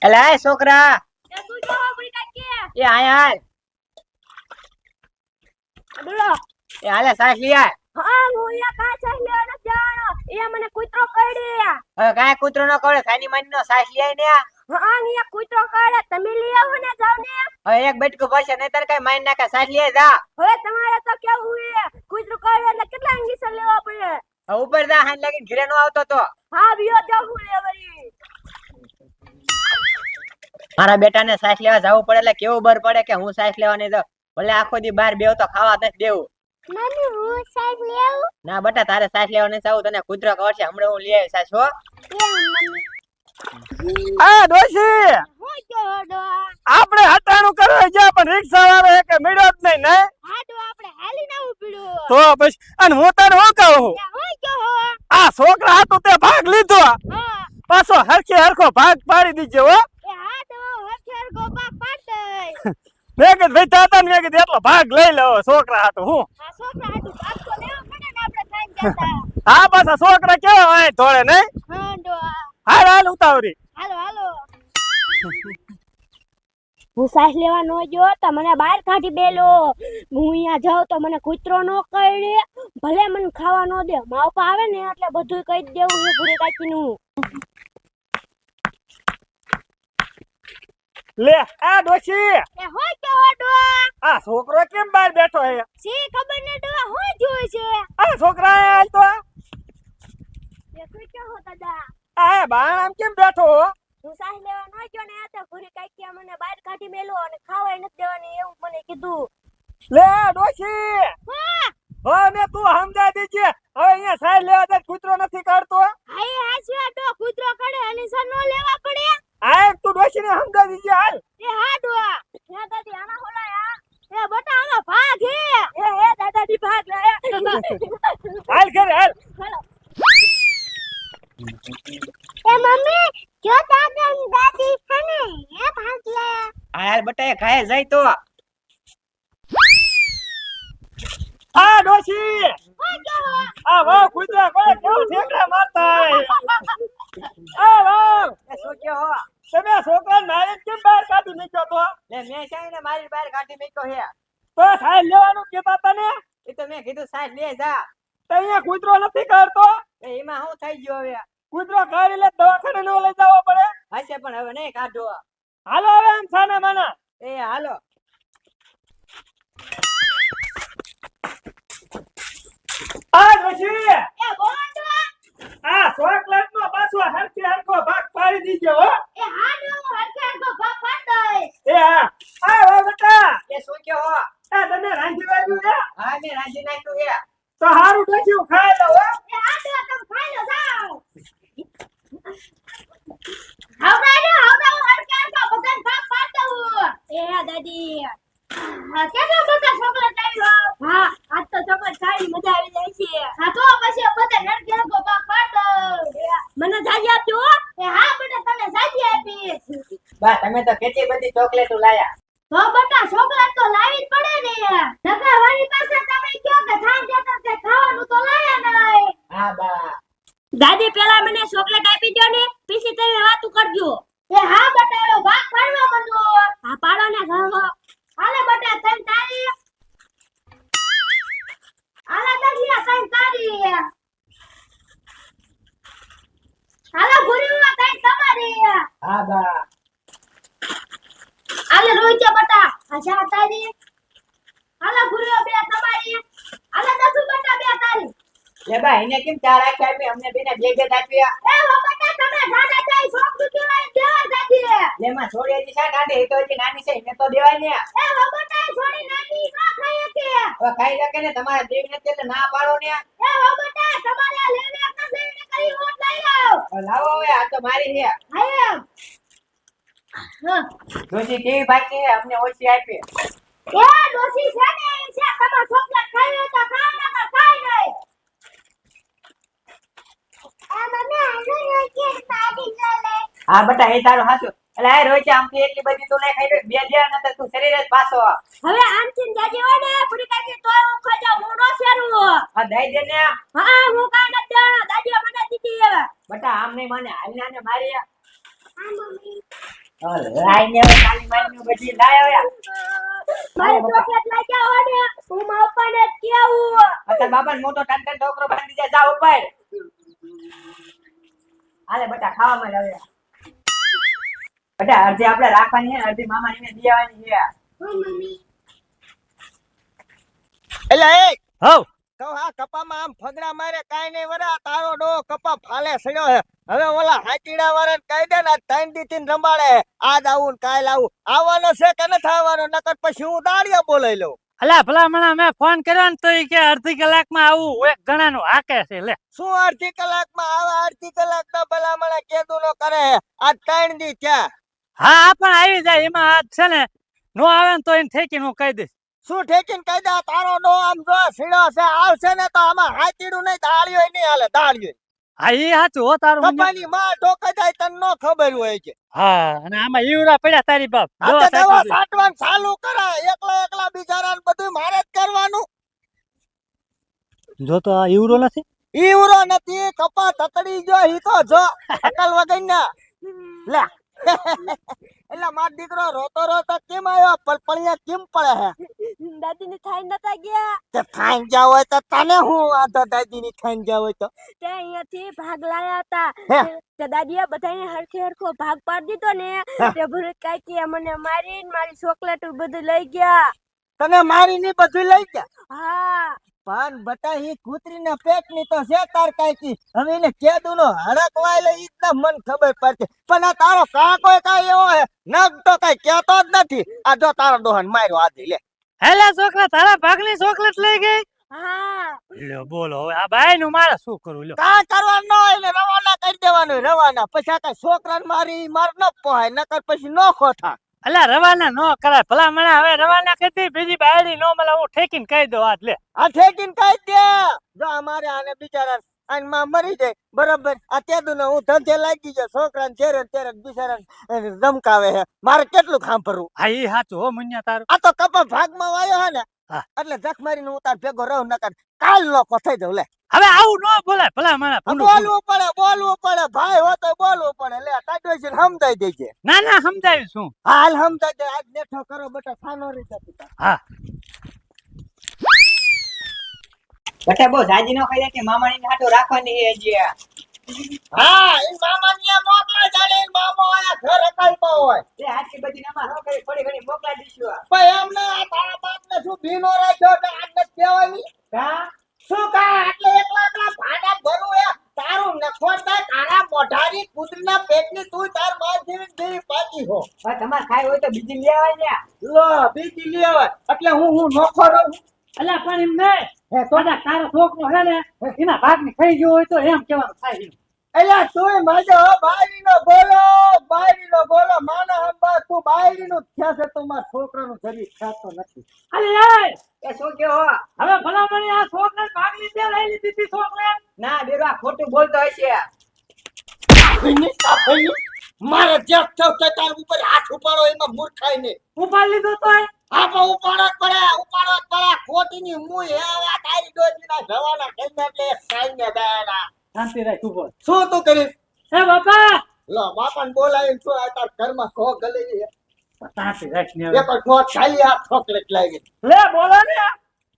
એલા છોકરા એ શું જોવો બુઈ કાકી એ આય બોલો એ હાલે સાસ લઈ આય હા હું યા કા છે લેવાનો જાણો એ મને કૂતરો કરડી હવે કાંઈ કૂતરો ન કરે ખાની માની નો સાસ લઈ આય ને હા યા કૂતરો કરડે તમે લઈ આવો ને જાવ ને હવે એક બેટકું પડશે નહીતર કઈ મારી નાખે સાસ લઈ આય જા હવે તમારે તો કેવું હે કૂતરો કરડે એટલે કેટલા ઇન્જેક્શન લેવા પડે હવે ઉપર જા હાન લાગીને ઘરે નો આવતો તો હા બીઓ જાવું લે વળી મારા બેટાને સાસ લેવા જવું પડે એટલે કેવું બર પડે કે હું સાસ લેવા નહીં તો ભલે આખો દી બહાર બેવ તો ખાવા નથી દેવું મમ્મી હું સાઈડ લેવું ના બટા તારે સાસ લેવા નહીં જાવું તને કૂતરો કરશે હમણાં હું લઈ આવી સાસ હો આ ડોશી હું જો ડો આપણે હટાણું કરવા ગયા પણ રિક્ષા વાળો કે મળ્યો જ નહીં ને હા ડો આપણે હાલી ના ઉપડ્યો તો પછી અને હું તને શું કહું હું જો આ છોકરા હાટુ તે ભાગ લીધો હા પાછો હરખો ભાગ પાડી દીજો હો એ હા ડો હથેર ગોબા પાડ દે મેં કીધું ભાઈ તાતા ને મેં કીધું એટલો ભાગ લઈ લેવો છોકરા હાટુ હું આ છોકરા હાટુ ભાગ તો લેવો પડે ને આપણે ખાઈ જતા હા પાછા છોકરા કેવા હોય થોડે નહીં હા ડો હાલ હાલ ઉતાવરી હાલો હાલો હું સાસ લેવા નો ગયો તો મને બહાર કાઢી બેલો હું અહીંયા જાઉં તો મને કૂતરો નો કરડે ભલે મને ખાવા નો દે માવપા આવે ને એટલે બધું કહી દેવું છે ભૂરી કાકીનું લે આ ડોશી એ હોય કે ઓડો આ છોકરો કેમ બહાર બેઠો હે સી ખબર ને ડો હું જોઈ છે આ છોકરા હાલ તો એ શું કે હો દાદા આ બાણ આમ કેમ બેઠો હો હું સાસ લેવા નો ગયો ને તો ભૂરી કાકી મને બહાર કાઢી મેલો અને ખાવાય નથી દેવાની એવું મને કીધું લે ડોશી હા હો ને તું સમજાય દેજે હવે અહીંયા સાઈ લેવા દે કૂતરો નથી કાઢતો હાય હાસવા ડો કૂતરો કડે અને સર નો લેવા પડે આ તું ડોશી ને સમજાય દેજે હાલ એ હા ડો હે દાદી આના હોલાયા એ બટા આનો ભાગ હે એ દાદાજી ભાગ લાયા હાલ કરે હાલ હાલો એ મમ્મી જો દાદા ની દાદી છે ને એ ભાગ લે હાલ બટા એ ખાય જાય તો આ ડોશી હું જો આ વાહ કૂતરા કોને કેવું ઠેકડા મારતા આ વાહ એ શું કે હો તમે છોકરા મારે કેમ બહાર કાઢી નીકળ્યો તો લે મેં ચાઈને મારી બહાર કાઢી મૂક્યો હે તો સાઈ લેવાનું કેતા તને એ તો મેં કીધું સાસ લે જા તો અહીંયા કૂતરો નથી કાઢતો એ એમાં શું થઈ ગયો હવે કૂતરો કાઢી લે દવાખાને નો લઈ જવો પડે હશે પણ હવે નહીં કાઢો હાલો હવે એમ સાના માના એ હાલો આ ડોશી એ બોંડો આ ચોકલેટ નો પાછો હરખો ભાગ પાડી દીજો હો એ હા ડો હરખે કો ભાગ પાડ દે એ હા આ વાહ બેટા એ શું કે હો આ તમે રાંધી વાગ્યું છે હા મેં રાજી નાખ્યું હે તો હારું ડોશી હું ખાઈ લઉં હો એ હા ડો તમે ખાઈ લો જાઓ આવડા હરખે કો બધાને ભાગ પાડ દઉં એ દાદી હા કેટલો બધા ચોકલેટ આવ્યો હા આજ તો ચોકલેટ ખાઈ મજા આવી જાય છે હા તો પછી બધા હરખે કો ભાગ પાડ દઉં મને જાજી આપજો એ હા બેટા તને જાજી આપીશ બા તમે તો કેટલી બધી ચોકલેટો લાયા તો બટા ચોકલેટ તો લાવી જ પડે ને નકર વાળી પાસે તમે કયો કે થામ જતા કે ખાવાનું તો લાયા નહીં હા બા દાદી પેલા મને ચોકલેટ આપી દો ને પછી તમે વાતું કરજો એ હા બટા એવો ભાગ પાડવા માંડો હા પાડો ને ઘરો હાલે બટા તન તારી હાલે દગિયા તન તારી હાલે ગુરુવા તન તમારી હા બા હાલે રોઈચે બટા આશા તારી હાલે ગુરુવા બે તમારી હાલે દસુ બટા બે તારી લે બા એને કેમ ચાર આખી આપી અમને બેને બે બે આપ્યા એ બટા તમે દાદા ચાઈ શોખ દુખીવાય દેવા દાદી લે માં છોડી હજી શા કાઢે એ તો હજી નાની છે એને તો દેવાય ને એ વગોટા છોડી નાની ના ખાય કે હવે ખાઈ શકે ને તમારે દેવી નથી એટલે ના પાડો ને એ વગોટા તમારે લેવે એક લેવીને કરી હોત લઈ આવ હવે લાવો હવે આ તો મારી છે હાય ડોશી કેવી બાકી છે અમને ઓછી આપી એ ડોસી છે ને એ છે તમાર ચોકલેટ ખાવી હોય તો ખાવ ના ખાઈ નહીં આ મને આનો કે પાડી લે હા બટા એ તારું હાચું એટલે આ રોજ આમથી એટલી બધી તું નહીં ખાઈ બે જ્યાં નતર તું શરીર જ પાછો હવે આમથી જાજી હોય દઈ દે ને હા હું કાંઈ નથી દેવાનો દાદીએ મને દીધી હવે બટા આમ નહીં માને હાલના ને મારી હા મમ્મી લાઈ ને કાલી મારી બધી લાય આવ્યા મારે ચોકલેટ લઈ જાવ ને હું મારા પપ્પાને કેવું અત્યારે બાપાને મોટો ટન ઢોકરો બાંધી દે જા ઉપર હાલે બટા ખાવામાં લાવ્યા બટા અડધી આપણે રાખવાની છે અડધી મામાની ને દેવાની છે હા મમ્મી એટલે એ હવ કહો હા કપામાં આમ ફગડા મારે કાઈ નહીં વરા તારો ડો કપા ફાલે સડ્યો હે હવે ઓલા હાટીડા વાળાને કહી દે ને આ 3 દી થી રંબાડે આજ આવું ને કાલ આવું આવવાનો છે કે નથી આવવાનો નકર પછી હું દાડિયા બોલાઈ લઉં અલા ભલામણા મેં ફોન કર્યો ને તો ઈ કે અડધી કલાકમાં આવું એક જણાનું હાકે છે લે શું અડધી કલાકમાં આવે અડધી કલાક તો ભલામણા કેદું નો કરે આ 3 દી થયા હા આ પણ આવી જાય એમાં આજ છે ને નો આવે ને તો એને ઠેકીને હું કહી દઈશ શું ઠેકીને કહી દે તારો ડો આમ જો સીડો છે આવશે ને તો આમાં હાથીડું નહીં દાળિયો નહીં હાલે દાળિયો હા ઈ સાચું હો તારું મને. કપાની માં ઠોકાઈ જાય તને નો ખબર હોય કે હા અને આમાં ઈવડા પડ્યા તારી બાપ જો આ તો દવા સાચું છે. છાંટવાનું ચાલુ કરે એકલા બિચારાને બધું મારે જ કરવાનું જો તો આ ઈવડો નથી ઈવરો નથી કપા તતડી જો ઈ તો જો અકલ વગરના લે એટલે માર દીકરો રોતો કેમ આવ્યો પળપળિયા કેમ પડે હે દાદી ની થાઈ નતા ગયા તે થાઈ ગયા હોય તો તને હું વાંધો દાદી ની થાઈ ગયા હોય તો તે અહીંયાથી ભાગ લાયા હતા હે? તે દાદીએ બધાને હરખો ભાગ પાડી દીધો ને તે ભરત કાકી મને મારીને મારી ચોકલેટ બધું લઈ ગયા તને મારી ની બધું લઈ ગયા હા પાન બટા ઈ કૂતરીના પેટની તો છે તાર કાકી હવે એને કેદુનો હડકવાય લે ઈ તો મન ખબર પડતી પણ આ તારો કાકો કાઈ એવો હે નગ તો કઈ કેતો જ નથી આ જો તારો દોહન માર્યો આધી લે હેલા છોકરા તારા ભાગની ચોકલેટ લઈ ગઈ હા લ્યો બોલો હવે આ બાઈ નું મારે શું કરવું લ્યો કા કરવાનું ન હોય એટલે રવાના કરી દેવાનું રવાના પછી આ કઈ છોકરાને મારી માર ન પોહાય નકર પછી નો ખોથા અલા રવાના નો કરાય ભલા મને હવે રવાના કરી બીજી બાયડી નો મળે હું ઠેકીને કહી દઉં આજ લે આ ઠેકીને કઈ દે જો અમારે આને બિચારા આને માં મરી જાય બરાબર આ તેદુનો હું ધંધે લાગી ગયો છોકરાને તેરે બિચારા ધમકાવે હે મારે કેટલું ખામ ભરવું હા ઈ સાચું હો મુન્યા તારું આ તો કપા ભાગમાં વાયો હે ને હા. એટલે જખ મારીને હું તાર ભેગો રહું નકર કાલ નો કોથાઈ દઉં લે હવે આવું નો બોલાય ભલા મને બોલવું પડે ભાઈ હો તો બોલવું પડે લે તાડો છે સમજાઈ દેજે ના ના સમજાવીશ હું હાલ સમજાઈ દે આજ નેઠો કરો બેટા સાનો રીતે પિતા હા બટા બહુ જાજી નો ખાઈ જાય કે મામાની ને હાટો રાખવાની છે હજી હા ઈ મામાનિયા મોકલા જાણે ઈ મામો આયા ઘર અકલતો હોય તે હાચી બધી નામાં નો કરી થોડી ઘણી મોકલા દીશું પણ એમને આ તારા બાપને શું ભીનો રાખ્યો કે આજ નથી કહેવાની કા શું કા એટલે એકલા ભાડા ભરું હે તારું નખોટ થાય તારા મોઢાની કૂતરીના પેટની તું તાર માર જેવી પાકી હો હવે તમારે ખાઈ હોય તો બીજી લઈ આવાય ને લો બીજી લેવા એટલે હું નોખો રહું અલા પણ એમ નહીં હે તો કદાચ તારો છોકરો હે ને એના ભાગની ખાઈ ગયો હોય તો એમ કેવાનું થાય છે. એલા તું માજો બાયરીનો બોલો માના હંબા તું બાયરીનું થયા છે તો મારા છોકરાનું શરીર ખાતો નથી અરે એ એ શું કયો હો? હવે ભલા મને આ છોકરાને ભાગની તે લઈ લીધી હતી છોકરા ના બેરો આ ખોટું બોલતો હશે મારે જેક થયો કે તાર ઉપર હાથ ઉપાડો એમાં મૂર્ખાઈ ને ઉપાડ લીધો તો હા પણ ઉપાડો જ પડે ખોટીની મુય હે હવે આ તારી ડોજીના જવાના કેમ એટલે સાઈને દાડા શાંતિ રાખ ઉભો શું તું કરીશ એ બાપા લો બાપાને બોલાવીને શું આ તાર ઘરમાં ખો ગલી શાંતિ રાખ ને એક ઠોક ખાલી આ ચોકલેટ લાગી લે બોલો ને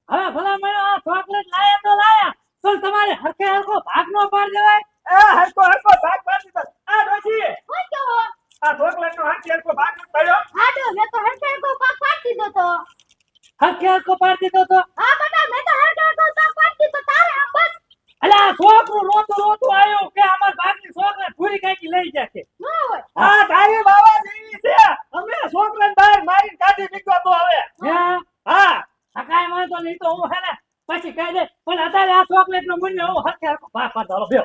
હવે ભલા મને આ ચોકલેટ લાયા તો લાયા તો તમારે હરખે હરખો ભાગ નો પાડ દેવાય હરકો ભાગ પાડી દો આ ડોજી હું કેવો આ ચોકલેટ નો હરકો ભાગ પડ્યો હાડો મેં તો હરખો ભાગ પાડી દીધો તો હરખે હરખો પાડ દીધો તો હા બેટા મેં તો હરખો ભાગ પાડી દીધો તારે આ બસ અલા આ છોકરું રોતું આવ્યો કે અમાર ભાગની છોકરા પૂરી કાકી લઈ જશે ન હોય આ તારી બાવા જેવી છે અમે છોકરાને બહાર મારીને કાઢી નીકળ્યો તો હવે હા સકાય વાંધો નહીં તો હું હે ને પછી કહી દે પણ અત્યારે આ ચોકલેટ નો મૂલ્ય હું હરખે હરખો ભાગ પાડો બેવ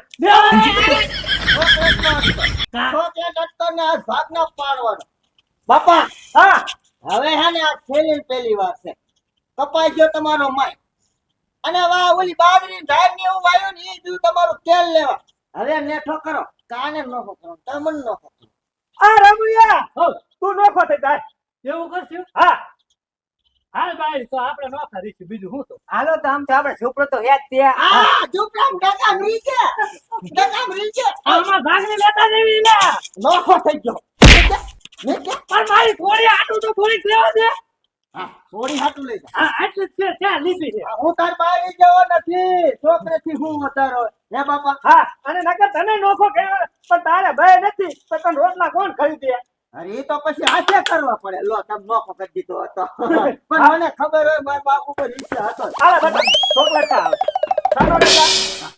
ચોકલેટ હતો ને આ ભાગ ના પાડવાનો બાપા હા હવે હે ને આ પહેલી વાર છે કપાઈ ગયો તમારો માય અને વા ઓલી બાજરી ધાર ને એવું વાયું ને એ દુ તમારું તેલ લેવા હવે નેઠો કરો કાને નોખો કરો તમન નોખો આ રમણિયા તું નોખો થઈ જાય એવું કરશું હા હાલ બાઈ તો આપણે નો કરીશું બીજું શું તો હાલો તો આમ તો આપણે છોકરો તો યાદ છે આ જોકરામ ડગા રીચે ડગા રીચે આમાં ભાગની લેતા જેવી લે નોખો થઈ ગયો નીચે પણ મારી થોડી આટું તો થોડીક લેવા દે હા થોડી હાટું લઈ જા હા આટલી જ છે ત્યાં લીધી છે હું તાર બારી જવો નથી છોકરેથી હું વધારો હે બાપા હા અને નકર તને નોખો કર્યો પણ તારે ભય નથી તો તને રોટલા કોણ ખરીદે અરે એ તો પછી હાથે કરવા પડે લો તમે નોખો કરી દીધો હતો પણ મને ખબર હોય મારા બાપ ઉપર ઈચ્છા હતો હાલે બટા ચોકલેટ ખાવ ચાલો બેટા